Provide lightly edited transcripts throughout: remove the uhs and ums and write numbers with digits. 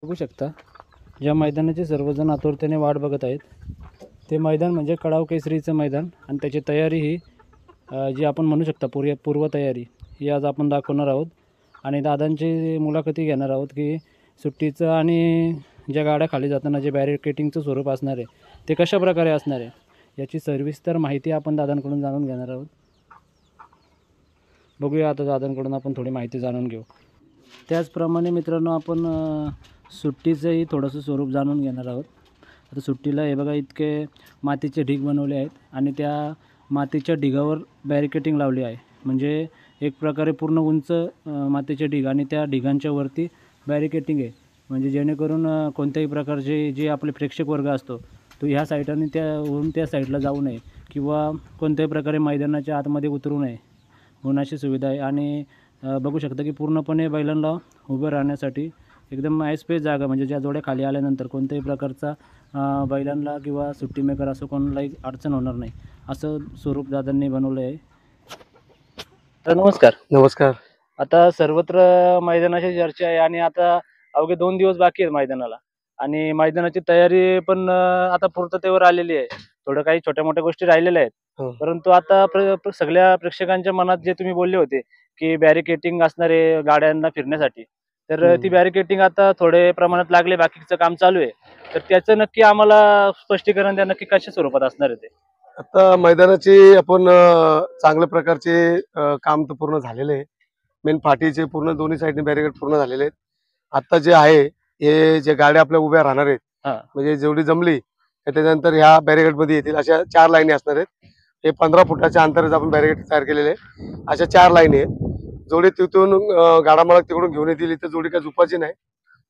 बघू शकता ज्या मैदानाची सर्वजण आतुरतेने वाट बघत आहेत ते मैदान म्हणजे कडाव केसरीचं मैदान आणि त्याची तयारी ही जी आपण म्हणू शकता पूर्वतयारी ही आज आपण दाखवणार आहोत आणि दादांची मुलाखती घेणार आहोत की सुट्टीचं आणि ज्या गाड्या खाली जाताना जे बॅरिकेटिंगचं स्वरूप असणार आहे ते कशा प्रकारे असणार आहे याची सविस्तर माहिती आपण दादांकडून जाणून घेणार आहोत। बघूया आता दादांकडून आपण थोडी माहिती जाणून घेऊ। त्याचप्रमाणे मित्रांनो आपण सुट्टीचंही थोडंसं स्वरूप जाणून घेणार आहोत। आता सुट्टीला हे बघा इतके मातीचे ढीग बनवले आहेत आणि त्या मातीच्या ढिगावर बॅरिकेटिंग लावली आहे, म्हणजे एक प्रकारे पूर्ण उंच मातीचे ढीग आणि त्या ढिगांच्या वरती बॅरिकेटिंग आहे, म्हणजे जेणेकरून कोणत्याही प्रकारचे जे आपले प्रेक्षक वर्ग असतो तो ह्या साईडने त्यावरून त्या साईडला जाऊ नये किंवा कोणत्याही प्रकारे मैदानाच्या आतमध्ये उतरू नये म्हणून अशी सुविधा आहे। आणि बघू शकता की पूर्णपणे बैलांना उभं राहण्यासाठी एकदम स्पेस जागा, म्हणजे ज्या जोड्या खाली आल्यानंतर कोणत्याही प्रकारचा बैलांना किंवा सुट्टी मेकर असं कोणालाही अडचण होणार नाही असं स्वरूप दादांनी बनवलं आहे। तर नमस्कार। नमस्कार। आता सर्वत्र मैदानाची चर्चा आहे आणि आता अवघे 2 दिवस बाकी आहेत मैदानाला आणि मैदानाची तयारी पण आता पूर्ततेवर आलेली आहे। थोडं काही छोट्या मोठ्या गोष्टी राहिलेल्या आहेत, परंतु आता सगळ्या प्रेक्षकांच्या मनात जे तुम्ही बोलले होते की बॅरिकेटिंग असणारे गाड्यांना फिरण्यासाठी, तर ती बॅरिकेटिंग आता थोडे प्रमाणात लागले, बाकीचं काम चालू आहे, तर त्याचं नक्की आम्हाला स्पष्टीकरण द्या, नक्की कशा स्वरूपात असणार आहे ते। आता मैदानाची आपण चांगल्या प्रकारचे काम तर पूर्ण झालेले आहे। मेन फाटीचे पूर्ण दोन्ही साईडने बॅरिकेड पूर्ण झालेले आहेत। आता जे आहे हे जे गाड्या आपल्या उभ्या राहणार आहेत, म्हणजे जेवढी जमली त्याच्यानंतर ह्या बॅरिकेड मध्ये येतील अशा 4 लाईनी असणार आहेत। हे 15 फुटाच्या अंतरात आपण बॅरिकेड तयार केलेले आहे। अशा 4 लाईनी आहेत। जोडी तिथून गाडा मालक तिकडून घेऊन येतील, इथं जोडी काय झुपायची नाही,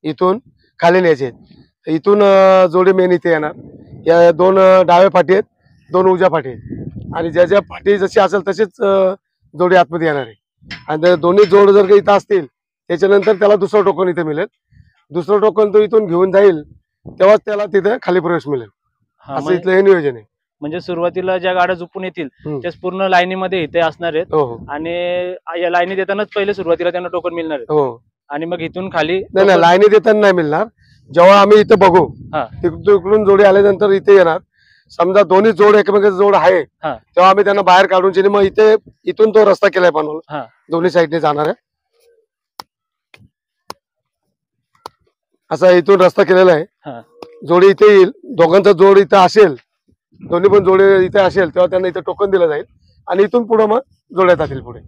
इथून खाली न्यायची आहेत। इथून जोडी मेन इथे येणार। या 2 डाव्या फाटी आहेत, 2 उजव्या फाटी आहेत आणि ज्या ज्या फाटी जशी असेल तशीच जोडी आतमध्ये येणार आहे। आणि दोन्ही जोड जर काही इथं असतील त्याच्यानंतर त्याला दुसरं टोकन इथे मिळेल। दुसरं टोकन तो इथून घेऊन जाईल तेव्हाच त्याला तिथे खाली प्रवेश मिळेल, असं इथलं हे नियोजन आहे। म्हणजे सुरुवातीला ज्या गाड्या झुपून येतील त्याच पूर्ण लाईनीमध्ये इथे असणार आहेत आणि या लाईनी देतानाच पहिले सुरुवातीला त्यांना टोकन मिळणार आहे आणि मग इथून खाली नाही, लाईनी देताना नाही मिळणार। जेव्हा आम्ही इथे बघू तिकडून जोडी आल्यानंतर इथे येणार, समजा दोन्ही जोड एकमेकांचा जोड आहे तेव्हा आम्ही त्यांना बाहेर काढून मग इथे इथून तो रस्ता केलाय बनवला, दोन्ही साईडने जाणार आहे असा इथून रस्ता केलेला आहे। जोडी इथे येईल, दोघांचा जोड इथे असेल, दोन्ही पण जोडे इथे असेल तेव्हा त्यांना इथे टोकन दिलं जाईल आणि इथून पुढे मग जोड्यात जातील पुढे,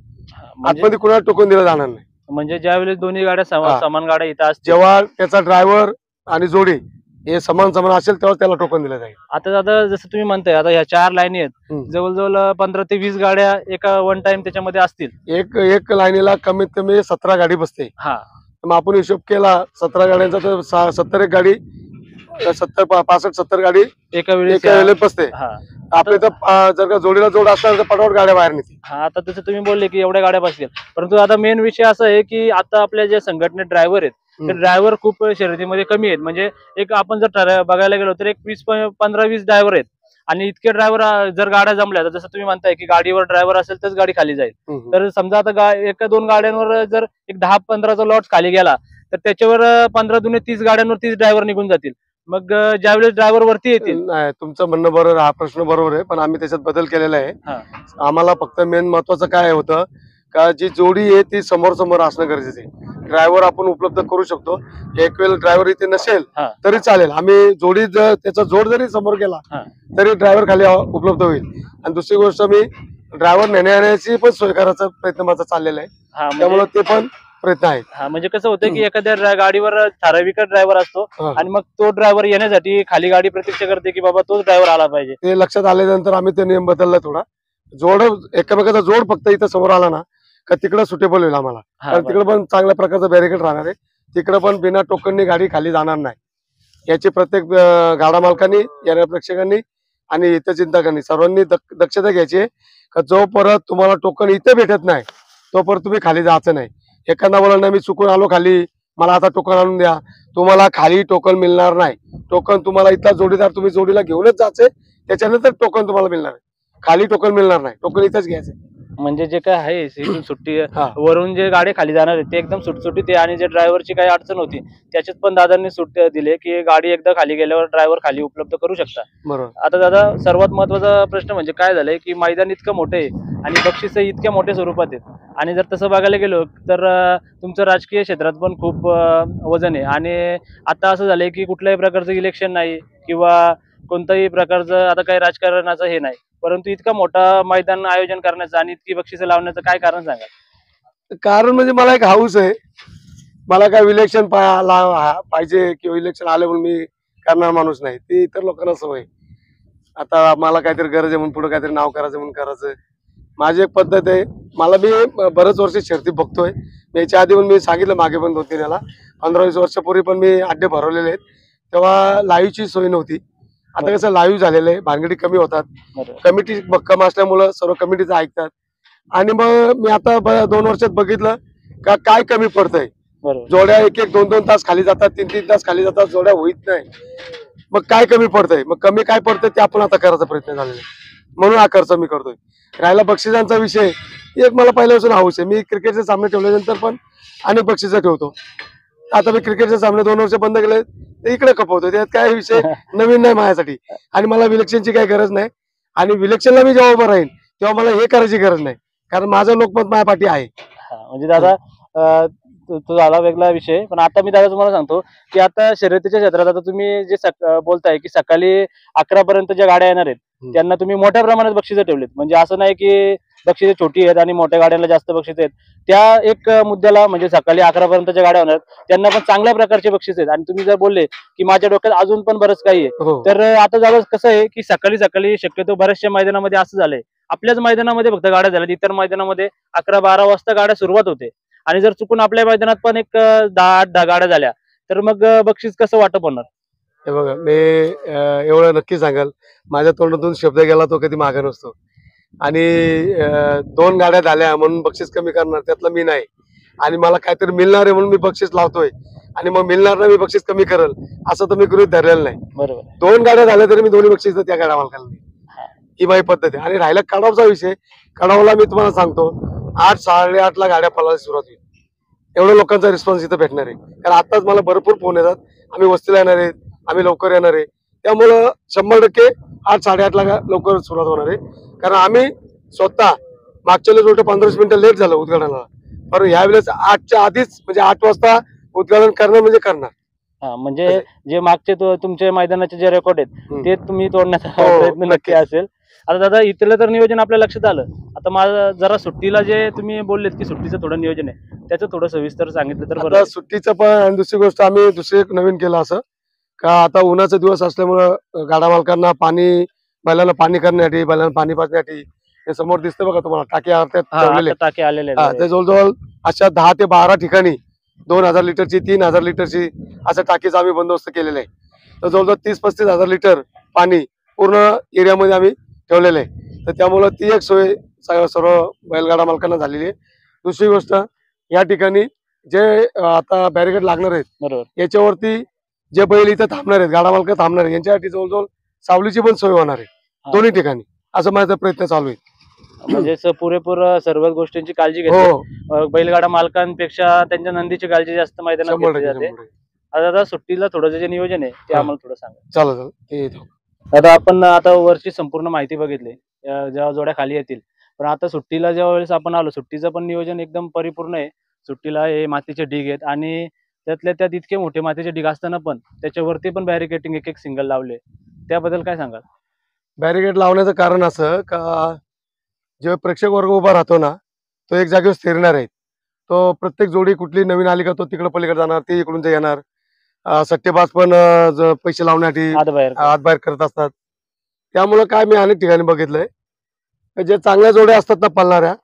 आतमध्ये कुणाला टोकन दिलं जाणार नाही। म्हणजे ज्यावेळेस दोन्ही गाड्या समान गाड्या इथं असतील, जेव्हा त्याचा ड्रायव्हर आणि जोडी हे समान असेल तेव्हा त्याला टोकन दिलं जाईल। आता दादा जसं तुम्ही म्हणताय आता ह्या 4 लाईनी आहेत, जवळजवळ 15 ते 20 गाड्या एका वन टाइम त्याच्यामध्ये असतील। एक लाईनीला कमीत कमी 17 गाडी बसते। मग आपण हिशोब केला 17 गाड्यांचा तर 70 एक गाडी 65-70 गाडी एका वेळेला बसते। आपले तर जर का जोडीला जोड असणार तर पटापट गाड्या बाहेर निघतील। आता जसं तुम्ही बोलले की एवढ्या गाड्या बसतील, परंतु आता मेन विषय असा आहे की आता आपल्या ज्या संघटनेत ड्रायव्हर आहेत ते ड्रायव्हर खूप शर्यतीमध्ये कमी आहेत। म्हणजे एक आपण जर बघायला गेलो तर एक 15-20 ड्रायव्हर आहेत आणि इतके ड्रायव्हर जर गाड्या जमल्या तर जसं तुम्ही म्हणताय की गाडीवर ड्रायव्हर असेल तरच गाडी खाली जाईल, तर समजा आता 1-2 गाड्यांवर जर एक 10-15चा लॉट खाली गेला तर त्याच्यावर 15 दुने 30 गाड्यांवर 30 ड्रायव्हर निघून जातील। मग ज्यावेळेस ड्रायव्हर वरती येतील, नाही तुमचं म्हणणं बरोबर, हा प्रश्न बरोबर आहे, पण आम्ही त्याच्यात बदल केलेला आहे। आम्हाला फक्त मेन महत्वाचं काय होतं का जी जोडी आहे ती समोर समोर असणं गरजेचं आहे। ड्रायव्हर आपण उपलब्ध करू शकतो, एक वेळ ड्रायव्हर इथे नसेल तरी चालेल, आम्ही जोडी त्याचा जोड जरी समोर गेला तरी ड्रायव्हर खाली उपलब्ध होईल। आणि दुसरी गोष्ट मी ड्रायव्हर नेण्याची पण सोय करायचा प्रयत्न माझा चाललेला आहे, त्यामुळे ते पण प्रयत्न आहे। म्हणजे कसं होतं की एखाद्या गाडीवर ठराविक ड्रायव्हर असतो आणि मग तो ड्रायव्हर येण्यासाठी खाली गाडी प्रतीक्षा करते की बाबा तोच ड्रायव्हर आला पाहिजे। ते लक्षात आल्यानंतर आम्ही ते नियम बदलला थोडा, जोड एकमेकाचा जोड फक्त इथं समोर आला ना का तिकडे सुटेबल होईल आम्हाला, कारण तिकडे पण चांगल्या प्रकारचं बॅरिकेड राहणार आहे, तिकडे पण बिना टोकननी गाडी खाली जाणार नाही। याची प्रत्येक गाडा मालकांनी, येणाऱ्या प्रेक्षकांनी आणि हितचिंतकांनी सर्वांनी दक्षता घ्यायची का जोपर्यंत तुम्हाला टोकन इथे भेटत नाही तोपर्यंत तुम्ही खाली जायचं नाही। एखादा बोला नाही मी चुकून आलो खाली, मला आता टोकन आणून द्या, तुम्हाला खाली टोकन मिळणार नाही। टोकन तुम्हाला इथला जोडीदार तुम्ही जोडीला घेऊनच जायचे, त्याच्यानंतर टोकन तुम्हाला मिळणार आहे, खाली टोकन मिळणार नाही, टोकन इथंच घ्यायचं। म्हणजे जे काय आहे इथून सुट्टी हा वरून जे गाडी खाली जाणार आहे ते एकदम सुटसुटीत आहे आणि जे ड्रायव्हरची काही अडचण होती त्याच्यात पण दादांनी सूट दिली की गाडी एकदा खाली गेल्यावर ड्रायव्हर खाली उपलब्ध करू शकता. बरोबर. आता दादा सर्वात महत्वाचा प्रश्न म्हणजे काय झालंय की मैदान इतकं मोठं आहे आणि बक्षीस इतक्या मोठ्या स्वरूपात आहेत आणि जर तसं बघायला गेलो तर तुमचं राजकीय क्षेत्रात पण खूप वजन आहे आणि आता असं झालंय की कुठल्याही प्रकारचं इलेक्शन नाही किंवा कोणत्याही प्रकारचं आता काही राजकारणाचं हे नाही, परंतु इतका मोठा मैदान आयोजन करण्याचं आणि इतकी बक्षिसं लावण्याचं काय कारण सांगा? कारण म्हणजे मला एक हाऊस आहे. मला काय इलेक्शन पाहिजे किंवा इलेक्शन आले म्हणून मी करणार माणूस नाही. ती इतर लोकांना सवय आहे. आता मला काहीतरी गरज आहे म्हणून पुढे काहीतरी नाव करायचं म्हणून करायचं. माझी एक पद्धत आहे. मला मी बरेच वर्ष शर्ती बघतोय. याच्या आधी पण मी सांगितलं मागे पण 2-3 याला 15-20 वर्षापूर्वी पण मी अड्डे भरवलेले आहेत. तेव्हा लाईव्हची सोय नव्हती. आता कसं लाईव्ह झालेलं आहे, भानगडी कमी होतात, कमिटी भक्कम असल्यामुळं सर्व कमिटीचं ऐकतात आणि मग मी आता 2 वर्षात बघितलं का काय कमी पडतंय. जोड्या 1-1, 2-2 तास खाली जातात, 3-3 तास खाली जातात, जोड्या होत नाही. मग काय कमी पडतंय, मग कमी काय पडतंय ते आपण आता करायचा प्रयत्न झालेला आहे. म्हणून हा खर्च मी करतोय. राहिला बक्षिसांचा विषय, एक मला पहिल्यापासून हाऊस आहे. मी क्रिकेटचे सामने ठेवल्यानंतर पण अनेक बक्षिसं ठेवतो. आता मी क्रिकेटचे सामने 2 वर्ष बंद केले, ते इकडे खपवतो. त्यात काय विषय नवीन नाही माझ्यासाठी आणि मला विलेक्शनची काही गरज नाही आणि विलेक्शनला मी जेव्हा उभं राहीन तेव्हा मला हे करायची गरज नाही, कारण माझं लोकमत माझ्या पाठी आहे. म्हणजे दादा तो झाला वेगळा विषय, पण आता मी दादा तुम्हाला सांगतो की आता शर्यतीच्या क्षेत्रात आता तुम्ही जे बोलताय की सकाळी 11 पर्यंत ज्या गाड्या येणार आहेत त्यांना तुम्ही मोठ्या प्रमाणात बक्षिसं ठेवलीत. म्हणजे असं नाही की बक्षिसं छोटी आहेत आणि मोठ्या गाड्यांना जास्त बक्षीस आहेत. त्या एक मुद्द्याला म्हणजे सकाळी 11 पर्यंतच्या गाड्या होणार त्यांना पण चांगल्या प्रकारचे बक्षीस आहेत. आणि तुम्ही जर बोलले की माझ्या डोक्यात अजून पण बरंच काही आहे, तर आता झालं कसं आहे की सकाळी सकाळी शक्यतो बऱ्याचशा मैदानामध्ये असं झालंय, आपल्याच मैदानामध्ये फक्त गाड्या झाल्यात, इतर मैदानामध्ये 11-12 वाजता गाड्या सुरुवात होते आणि जर चुकून आपल्या मैदानात पण एक 10-8 गाड्या झाल्या तर मग बक्षीस कसं वाटप होणार? हे बघा, मी एवढं नक्की सांगाल, माझ्या तोंडातून शब्द गेला तो कधी मागे नसतो आणि 2 गाड्या झाल्या म्हणून बक्षीस कमी करणार त्यातलं मी नाही आणि मला काहीतरी मिळणार आहे म्हणून मी बक्षीस लावतोय आणि मग मिळणार नाही मी बक्षीस कमी करल असं तर मी गृहीत धरलेलं नाही. बरोबर. 2 गाड्या झाल्या तरी मी दोन्ही बक्षीस त्या गाड्या मालकाला नाही, ही माझी पद्धत आहे. आणि राहिला कडावचा विषय, कडावला मी तुम्हाला सांगतो 8-8:30 गाड्या पळायला सुरुवात होईल. एवढ्या लोकांचा रिस्पॉन्स इथं भेटणार आहे, कारण आताच मला भरपूर फोन येतात, आम्ही वस्तीला येणार आहे, आम्ही लवकर येणार आहे. त्यामुळं 100% 8-8:30 लवकर सुरुवात होणार आहे, कारण आम्ही स्वतः मागच्या वेळेस 15 मिनिटं लेट झालं उद्घाटनाला, पण यावेळेस 8च्या आधीच म्हणजे 8 वाजता उद्घाटन करणार म्हणजे करणार. म्हणजे जे मागचे तुमचे मैदानाचे जे रेकॉर्ड आहेत ते तुम्ही तोडण्याचा प्रयत्न नक्की असेल. आता दादा इथलं तर नियोजन आपल्या लक्षात आलं. आता माझं जरा सुट्टीला जे तुम्ही बोललेत की सुट्टीचं थोडं नियोजन आहे त्याचं थोडं सविस्तर सांगितलं तर बरं. सुट्टीचं पण आणि दुसरी गोष्ट आम्ही दुसरी एक नवीन केलं असं का आता उन्हाचा दिवस असल्यामुळं गाडा मालकांना बैलांना पाणी करण्यासाठी, बैलांना पाणी पाजण्यासाठी हे समोर दिसतं बघा तुम्हाला टाके आलेले ते जवळजवळ अशा 10 ते 12 ठिकाणी 2000 लिटरची 3000 लिटरची असं टाकीचा आम्ही बंदोबस्त केलेला आहे. तर जवळजवळ 30-35 हजार लिटर पाणी पूर्ण एरियामध्ये आम्ही ठेवलेलं आहे. तर त्यामुळं ती एक सोय सर्व बैलगाडा मालकांना झालेली आहे. दुसरी गोष्ट, या ठिकाणी जे आता बॅरिकेड लागणार आहेत बरोबर याच्यावरती जे बैल इथं थांबणार आहेत, गाडा मालक थांबणार आहेत, यांच्यासाठी जवळजवळ सावलीची पण सोय होणार आहे दोन्ही ठिकाणी, असं माझा प्रयत्न चालू आहे. म्हणजे पुरेपूर सर्व गोष्टींची काळजी घेतो. बैलगाडा मालकांपेक्षा त्यांच्या नंदीची काळजी जास्त मैदानात घेतली जाते. आता सुट्टीला थोडं जे नियोजन आहे ते आम्हाला थोडं सांगा. चालेल. आता आपण आता वरची संपूर्ण माहिती बघितली, जेव्हा जोड्या खाली येतील, पण आता सुट्टीला ज्या वेळेस आपण आलो सुट्टीचं पण नियोजन एकदम परिपूर्ण आहे. सुट्टीला हे मातीचे ढीग आहेत आणि त्यातल्या त्यात इतके मोठे मातीचे ढीग असताना पण त्याच्यावरती पण बॅरिकेटिंग एक सिंगल लावले, त्याबद्दल काय सांगाल? बॅरिकेड लावण्याचं कारण असं का जेव्हा प्रेक्षक वर्ग उभा राहतो ना तो एक जागेवर स्थिरणार आहे. तो प्रत्येक जोडी कुठली नवीन आली का तो तिकडे पलीकडे जाणार, ते इकडून ते येणार. सट्टेबाज पण पैसे लावण्यासाठी आत बाहेर करत असतात. त्यामुळं काय मी अनेक ठिकाणी बघितलंय जे चांगल्या जोड्या असतात ना पळणाऱ्या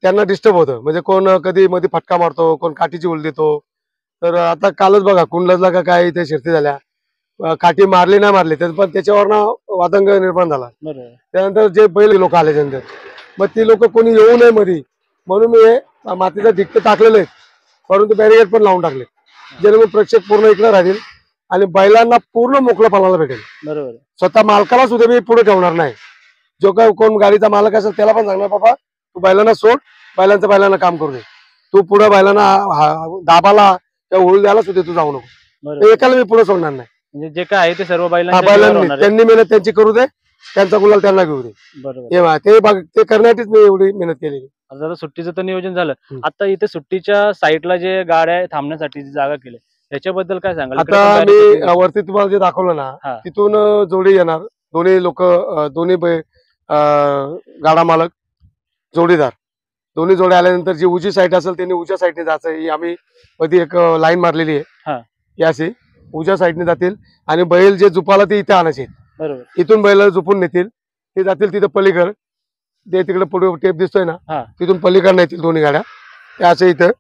त्यांना डिस्टर्ब होतं. म्हणजे कोण कधी मध्ये फटका मारतो, कोण काठीची उल देतो. तर आता कालच बघा कुंडलजला का काय इथे शर्ती झाल्या, काठी मारली नाही मारली पण त्याच्यावरनं वादंग निर्माण झाला. त्यानंतर जे बैल लोक आले त्यानंतर मग ती लोक कोणी येऊ नये मध्ये म्हणून मी हे मातीचा ढिक्क टाकलेलं आहे, परंतु बॅरिकेड पण लावून टाकले जेणेकरून प्रेक्षक पूर्ण इकडे राहतील आणि बैलांना पूर्ण मोकळं पळायला भेटेल. बरोबर. स्वतः मालकाला सुद्धा मी पुढे ठेवणार नाही. जो काय कोण गाडीचा मालक असेल त्याला पण सांगणार बाबा तू बैलांना सोड, बैलांना काम करू दे. तू पुढे बैलांना दाबाला किंवा ओळू द्यायला सुद्धा तू जाऊ नको. बरोबर. एकाला मी पुढे सोडणार नाही. म्हणजे जे काय आहे ते सर्व बैलांच्या जीवावर बैलांनी होणार आहे. त्यांनी मेहनत त्यांची करू दे, त्यांचा गुलाल त्यांना घेऊ दे. बरोबर. ते करण्यासाठीच मी एवढी मेहनत केलेली. आता आता सुट्टीचं तर नियोजन झालं. हम्म. आता इथे सुट्टीच्या साईडला जे गाड्या थांबण्यासाठी जी जागा केली त्याच्याबद्दल काय सांगाल? इकडे आता पण मी गाडी- वरती तुम्हाला जे दाखवलं हा. ना, तिथून जोडी येणार. दोन्ही लोक, दोन्ही गाडा मालक, जोडीदार, दोन्ही जोड्या आल्यानंतर जी उजी साईड असेल त्यांनी उजव्या साईडने जायचं. ही आम्ही मध्ये एक लाईन मारलेली हा. आहे. ही अशी उजव्या साईडने जातील आणि बैल जे झुपाला ते इथे आणायचे. बरोबर. इथून बैल झोपून नेतील, ते जातील तिथं पलीकड, ते तिकडे पुढे टेप दिसतोय ना, हा. तिथून पलीकड नेतील दोन्ही गाड्या. ते असं इथं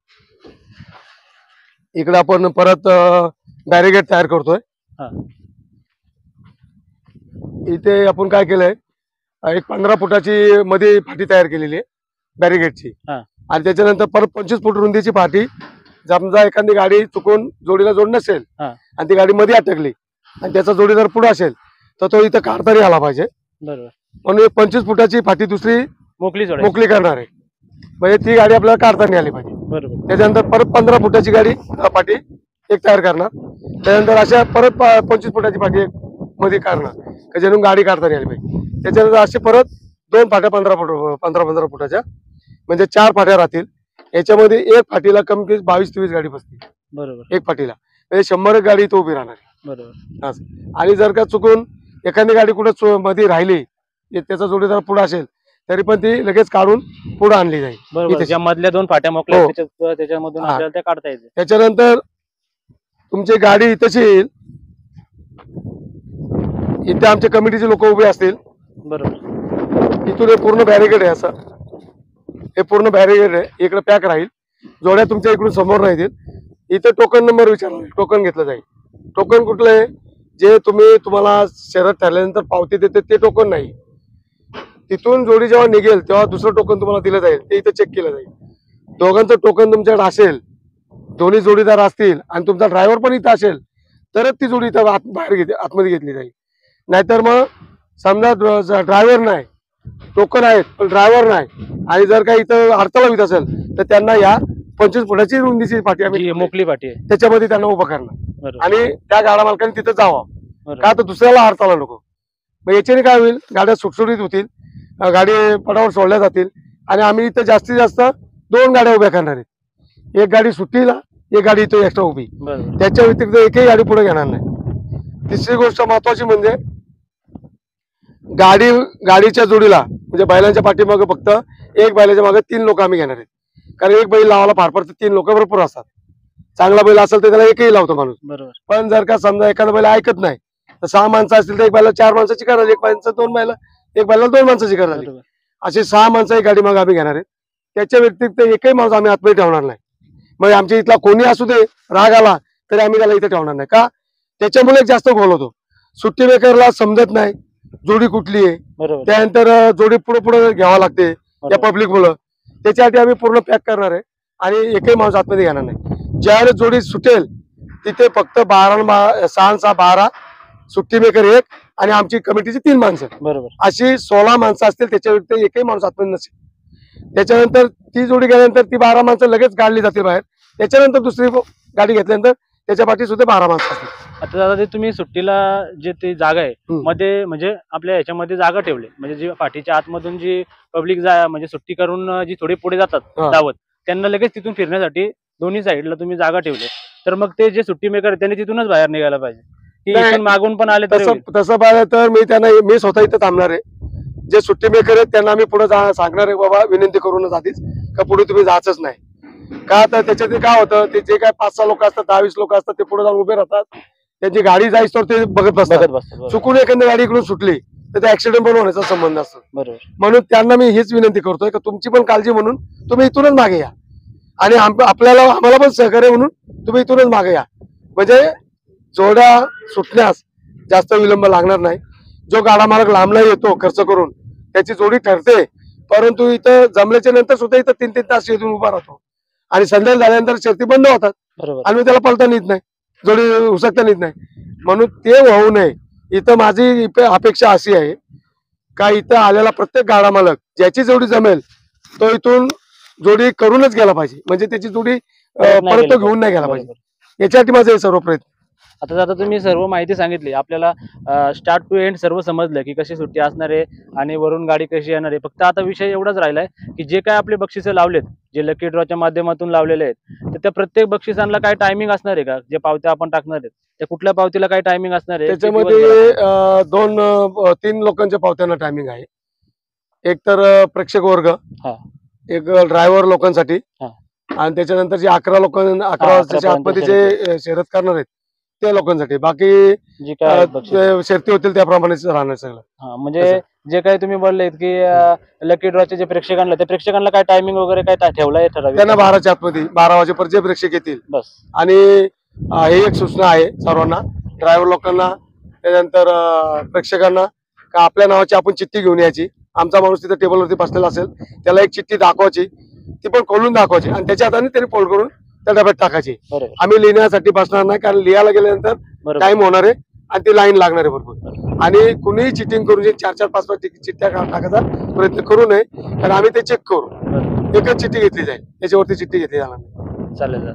इकडे आपण परत बॅरिगेड तयार करतोय. हा. इथे आपण काय केलंय, एक 15 फुटाची मध्ये फाटी तयार केलेली आहे बॅरिगेडची. हा. आणि त्याच्यानंतर परत 25 फूट रुंदीची फाटी. समजा एखादी गाडी चुकून जोडीला जोड नसेल हा. आणि ती गाडी मध्ये अटकली आणि त्याचा जोडीदार पुढे असेल तर तो इथं काढताना आला पाहिजे. बरोबर. म्हणून एक 25 फुटाची फाटी दुसरी मोकळी करणार आहे. म्हणजे ती गाडी आपल्याला काढताना आली पाहिजे. बरोबर. त्याच्यानंतर परत 15 फुटाची गाडी फाटी एक तयार करणार. त्यानंतर अशा परत 25 फुटाची फाटी एक मध्ये काढणार, ज्याच्यातून गाडी काढताना आली पाहिजे. त्याच्यानंतर असे परत 2 फाट्या 15 फुटाच्या, म्हणजे 4 फाट्या राहतील. याच्यामध्ये एक फाटीला कमी 22-23 गाडी बसते. बरोबर. एक फाटीला म्हणजे 100 गाडी तो उभी राहणार. बरोबर. असं. आणि जर का चुकून एखादी गाडी कुठं मध्ये राहिली, त्याचा जोडीदार पुढे असेल तरी पण ती लगेच काढून पुढे आणली जाईल. बरोबर. इथे. ज्या मधल्या 2 फाट्या मोकळ्या हो. आहेत, त्याच्यामधून हा. आपल्याला त्या काढता येते. त्याच्यानंतर तुमची गाडी इथेच येईल. इथे आमचे कमिटीचे लोक उभे असतील. बरोबर. इथून हे पूर्ण बॅरिकेड आहे. असं हे पूर्ण बॅरिकेड आहे. इकडे पॅक राहील. जोड्या तुमच्या इकडून समोर राहतील. इथे टोकन नंबर विचारला, टोकन घेतलं जाईल. टोकन कुठलं आहे? जे तुम्हाला शर्यत ठरल्यानंतर पावती देते ते टोकन नाही. तिथून जोडी जेव्हा निघेल तेव्हा दुसरं टोकन तुम्हाला दिलं जाईल, ते इथे चेक केलं जाईल. दोघांचं टोकन तुमच्याकडे असेल, दोन्ही जोडीदार असतील आणि तुमचा ड्रायव्हर पण इथं असेल तरच ती जोडी इथं आतमध्ये घेतली जाईल. नाहीतर मग समजा ड्रायव्हर नाही, टोकन आहेत पण ड्रायव्हर नाही आणि जर काही इथं अडथळा होत असेल तर त्यांना या 25 फुटाची रुंदीची फाटी आम्ही मोकळी फाटी आहे. त्याच्यामध्ये त्यांना उभं करणार. बरोबर. आणि त्या गाडा मालकाने तिथं जावं. बरोबर. का तर दुसऱ्याला अडथळा नको. मग याच्याने काय होईल, गाड्या सुटसुटीत होतील, गाडी पडावर सोडल्या जातील आणि आम्ही इथं जास्तीत जास्त 2 गाड्या उभ्या करणार आहेत. एक गाडी सुट्टीला, एक गाडी इथं एक्स्ट्रा उभी. बरोबर. त्याच्या व्यतिरिक्त एकही गाडी पुढे घेणार नाही. तिसरी गोष्ट महत्वाची म्हणजे गाडीच्या जोडीला, म्हणजे बैलांच्या पाठीमागे फक्त एक बैलाच्या मागे 3 लोक आम्ही घेणार आहेत. कारण एक बैल लावायला फार तर 3 लोक भरपूर असतात. चांगला बैल असेल तर त्याला एकही लावतो माणूस. बरोबर. पण जर का समजा एखादा बैल ऐकत नाही तर 6 माणसं असतील तर एक बैला 4 माणसाची कराल, एक बैला 2 माणसाची कराल. बरोबर. अशी 6 माणसं एक गाडी मग आम्ही घेणार आहेत. त्याच्या व्यतिरिक्त एकही माणूस आम्ही आतमध्ये ठेवणार नाही. मग आमच्या इथला कोणी असू दे, राग आला तरी आम्ही त्याला इथे ठेवणार नाही. का? त्याच्यामुळे जास्त गोल होतो. सुट्टी मेकरला समजत नाही जोडी कुठली आहे. बरोबर. त्यानंतर जोडी पुढे घ्यावा लागते या बरोबर. पब्लिक मुळे. त्याच्यासाठी आम्ही पूर्ण पॅक करणार आहे आणि एकही माणूस आतमध्ये घेणार नाही. ज्यावेळेस जोडी सुटेल तिथे फक्त 6-12 सुट्टी मेकर 1 आणि आमची कमिटीची 3 माणसं, बरोबर. अशी 16 माणसं असतील. त्याच्या व्यतिरिक्त एकही माणूस आतमध्ये नसेल. त्याच्यानंतर ती जोडी गेल्यानंतर ती 12 माणसं लगेच काढली जातील बाहेर. त्याच्यानंतर दुसरी गाडी घेतल्यानंतर त्याच्या पाठी सुद्धा 12 माणसं असतील. आता दादा ते तुम्ही सुट्टीला जे ती जागा आहे मध्ये, म्हणजे आपल्या ह्याच्यामध्ये जागा ठेवली, म्हणजे जी पाठीच्या आतमधून जी पब्लिक म्हणजे सुट्टी करून जी थोडी पुढे जातात धावत, त्यांना लगेच तिथून फिरण्यासाठी दोन्ही साईडला तुम्ही जागा ठेवली. तर मग ते जे सुट्टी मेकर त्यांनी तिथूनच बाहेर निघायला पाहिजे, की इथून मागून पण आले तर तसं पाहिलं तर मी स्वतः इथं थांबणार आहे. जे सुट्टी मेकर आहेत त्यांना मी पुढे सांगणार आहे, बाबा विनंती करूनच आधीच का पुढे तुम्ही जायचंच नाही. का तर त्याच्यात काय होतं, ते जे काय 5-6 लोक असतात, 10-20 लोक असतात, ते पुढे जाऊन उभे राहतात. त्यांची गाडी जायच तर ते बघत बसतात. चुकून एखादी गाडी इकडून सुटली तर ते ऍक्सिडेंट पण होण्याचा संबंध असतो. बरोबर. म्हणून त्यांना मी हीच विनंती करतोय की तुमची पण काळजी म्हणून तुम्ही इथूनच मागे या आणि आम्हाला पण सहकार्य म्हणून तुम्ही इथूनच मागे या. म्हणजे जोड्या सुटण्यास जास्त विलंब लागणार नाही. जो गाडा मालक लांबला येतो खर्च करून त्याची जोडी ठरते, परंतु इथं जमल्याच्या नंतर सुद्धा इथं 3-3 तास येऊन उभा राहतो आणि संध्याकाळी झाल्यानंतर शर्ती बंद होतात. बरोबर. आणि त्याला पळता येत नाही, जोडी उसकता येत नाही. म्हणून ते होऊ नये. इथं माझी अपेक्षा अशी आहे का इथं आलेला प्रत्येक गाडा मालक ज्याची जोडी जमेल तो इथून जोडी करूनच गेला पाहिजे, म्हणजे त्याची जोडी परत नाही परत गेली तो घेऊन नाही गेला पाहिजे. बरोबर. याच्यासाठी माझे सर्व प्रयत्न. आता तुम्ही सर्व माहिती सांगितली आपल्याला, स्टार्ट टू एंड सर्व समजलं की कशी सुट्टी असणार आहे आणि वरून गाडी कशी येणार आहे. फक्त आता विषय एवढाच राहिलाय की जे काय आपले बक्षिसं लावलेत, जे लकी ड्रॉच्या माध्यमातून लावलेले आहेत, तर त्या प्रत्येक बक्षिसांना काय टायमिंग असणार आहे का? जे पावत्या आपण टाकणार आहेत त्या कुठल्या पावतीला काय टायमिंग असणार आहे? किती दिवस त्याच्यामध्ये 3 लोकांच्या पावत्यांना टायमिंग आहे. एक तर प्रेक्षक वर्ग, हा. एक ड्रायव्हर लोकांसाठी, हा. आणि त्याच्यानंतर जे 11 वाजताच्या 11 आतमध्ये जे शर्यत करणार आहेत त्या लोकांसाठी. बाकी जी काय बक्षीस जे शर्ती होतील त्याप्रमाणेच राहणार सगळं. हा, म्हणजे जे काही तुम्ही बोललेत की लकी ड्रॉचे जे प्रेक्षकांना, त्या प्रेक्षकांना काय टायमिंग वगैरे काय ठेवलाय ठराविक? त्यांना 12च्या आतमध्ये 12 वाजेपर्यंत जे प्रेक्षक येतील बस. आणि हे एक सूचना आहे सर्वांना, ड्रायव्हर लोकांना, त्यानंतर प्रेक्षकांना, का आपल्या नावाची आपण चिठ्ठी घेऊन यायची. आमचा माणूस तिथे टेबलवरती बसलेला असेल, त्याला एक चिठ्ठी दाखवायची, ती पण खोलून दाखवायची आणि त्याच्या हाताने त्याने फोल्ड करून त्या डब्यात टाकायची. बरोबर आम्ही लिहिण्यासाठी बसणार नाही, कारण लिहायला गेल्यानंतर बरोबर. टाइम होणार आहे आणि ती लाईन लागणार आहे भरपूर. आणि कुणीही चिटिंग करून 4-4, 5-5 चिठ्ठ्या टाकायचा प्रयत्न करू नये, कारण आम्ही ते चेक करू. बरोबर. एकच चिठ्ठी घेतली जाईल, त्याच्यावरती चिठ्ठी घेतली जाणार नाही. चालेल.